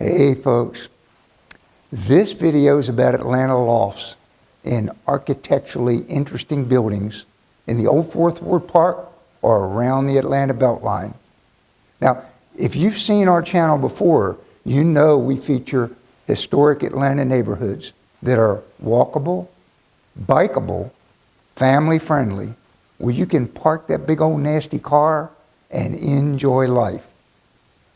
Hey folks, this video is about Atlanta lofts and architecturally interesting buildings in the old Fourth Ward Park or around the Atlanta Beltline. Now, if you've seen our channel before, you know we feature historic Atlanta neighborhoods that are walkable, bikeable, family friendly, where you can park that big old nasty car and enjoy life.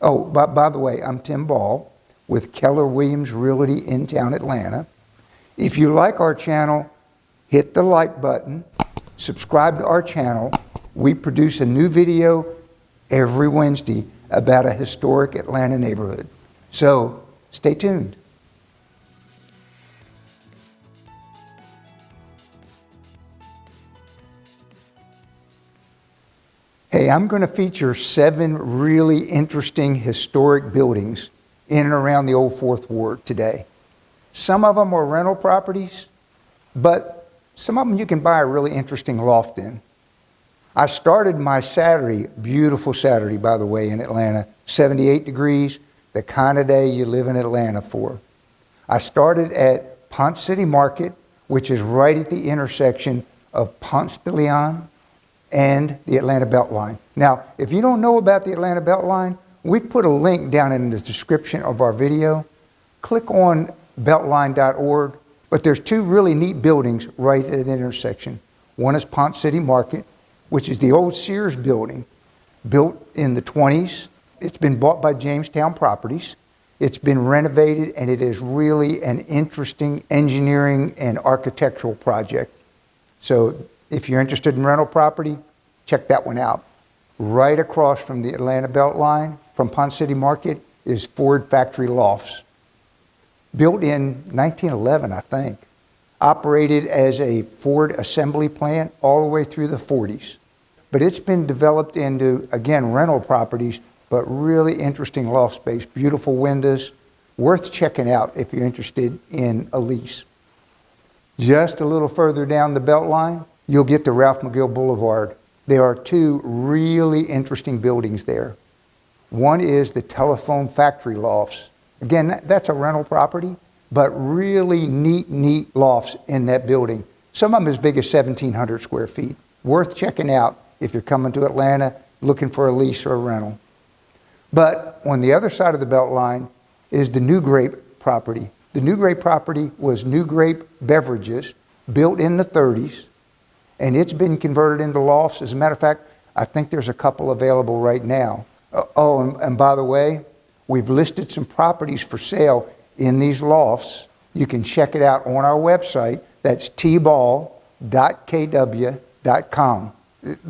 Oh, by the way, I'm Tim Ball with Keller Williams Realty in town Atlanta. If you like our channel, hit the like button, subscribe to our channel. We produce a new video every Wednesday about a historic Atlanta neighborhood. So stay tuned. Hey, I'm going to feature 7 really interesting historic buildings in and around the old Fourth Ward today. Some of them are rental properties, but some of them you can buy a really interesting loft in. I started my Saturday, beautiful Saturday by the way, in Atlanta, 78 degrees, the kind of day you live in Atlanta for. I started at Ponce City Market, which is right at the intersection of Ponce de Leon and the Atlanta Beltline. Now, if you don't know about the Atlanta Beltline, we put a link down in the description of our video. Click on beltline.org, but there's 2 really neat buildings right at the intersection. One is Ponce City Market, which is the old Sears building, built in the 20s. It's been bought by Jamestown Properties. It's been renovated, and it is really an interesting engineering and architectural project. So if you're interested in rental property, check that one out. Right across from the Atlanta Beltline, from Ponce City Market, is Ford Factory Lofts. Built in 1911, I think. Operated as a Ford assembly plant all the way through the 40s. But it's been developed into, again, rental properties, but really interesting loft space. Beautiful windows. Worth checking out if you're interested in a lease. Just a little further down the Beltline, you'll get to Ralph McGill Boulevard. There are 2 really interesting buildings there. One is the Telephone Factory Lofts. Again, that's a rental property, but really neat lofts in that building. Some of them as big as 1,700 square feet. Worth checking out if you're coming to Atlanta looking for a lease or a rental. But on the other side of the Beltline is the New Grape property. The New Grape property was New Grape Beverages, built in the 30s, and it's been converted into lofts. As a matter of fact, I think there's a couple available right now. Oh, and by the way, we've listed some properties for sale in these lofts. You can check it out on our website. That's tball.kw.com.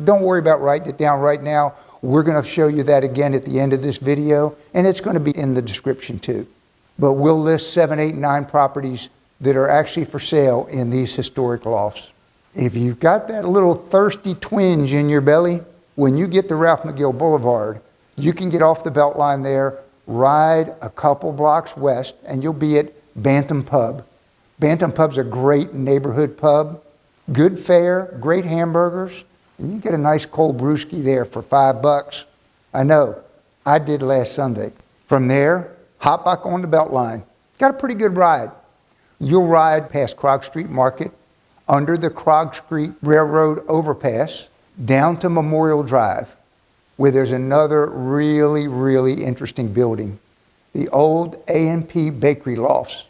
Don't worry about writing it down right now. We're going to show you that again at the end of this video, and it's going to be in the description too. But we'll list 7, 8, 9 properties that are actually for sale in these historic lofts. If you've got that little thirsty twinge in your belly, when you get to Ralph McGill Boulevard, you can get off the Beltline there, ride a couple blocks west, and you'll be at Bantam Pub. Bantam Pub's a great neighborhood pub. Good fare, great hamburgers, and you get a nice cold brewski there for $5. I know, I did last Sunday. From there, hop back on the Beltline. Got a pretty good ride. You'll ride past Krog Street Market, under the Krog Street Railroad overpass, down to Memorial Drive, where there's another really interesting building, the old A&P Bakery Lofts.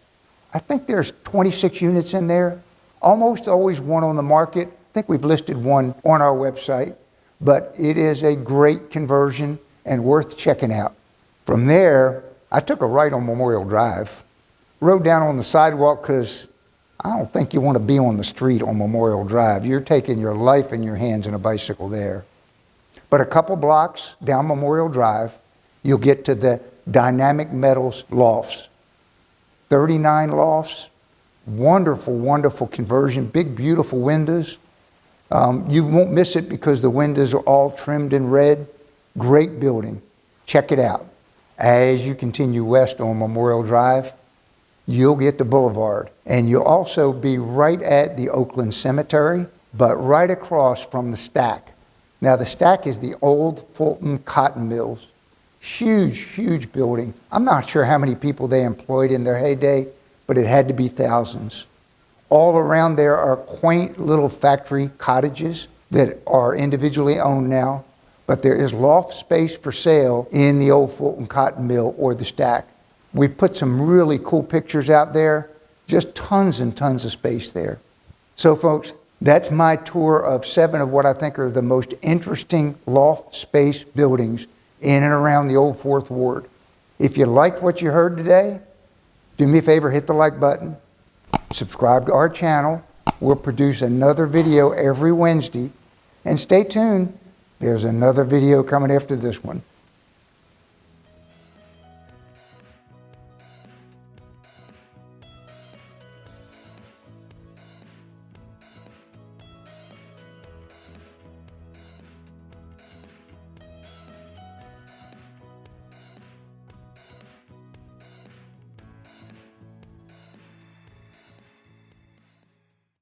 I think there's 26 units in there, almost always one on the market. I think we've listed one on our website, but it is a great conversion and worth checking out. From there, I took a right on Memorial Drive, rode down on the sidewalk because I don't think you want to be on the street on Memorial Drive. You're taking your life in your hands in a bicycle there. But a couple blocks down Memorial Drive, you'll get to the Dynamic Metals Lofts. 39 lofts, wonderful conversion, big beautiful windows. You won't miss it because the windows are all trimmed in red. Great building. Check it out. As you continue west on Memorial Drive, you'll get the boulevard. And you'll also be right at the Oakland Cemetery, but right across from the Stack. Now the Stack is the old Fulton Cotton Mills. Huge, huge building. I'm not sure how many people they employed in their heyday, but it had to be thousands. All around there are quaint little factory cottages that are individually owned now, but there is loft space for sale in the old Fulton Cotton Mill or the Stack. We put some really cool pictures out there, just tons and tons of space there. So folks, that's my tour of 7 of what I think are the most interesting loft space buildings in and around the old 4th Ward. If you liked what you heard today, do me a favor, hit the like button, subscribe to our channel. We'll produce another video every Wednesday, and stay tuned. There's another video coming after this one.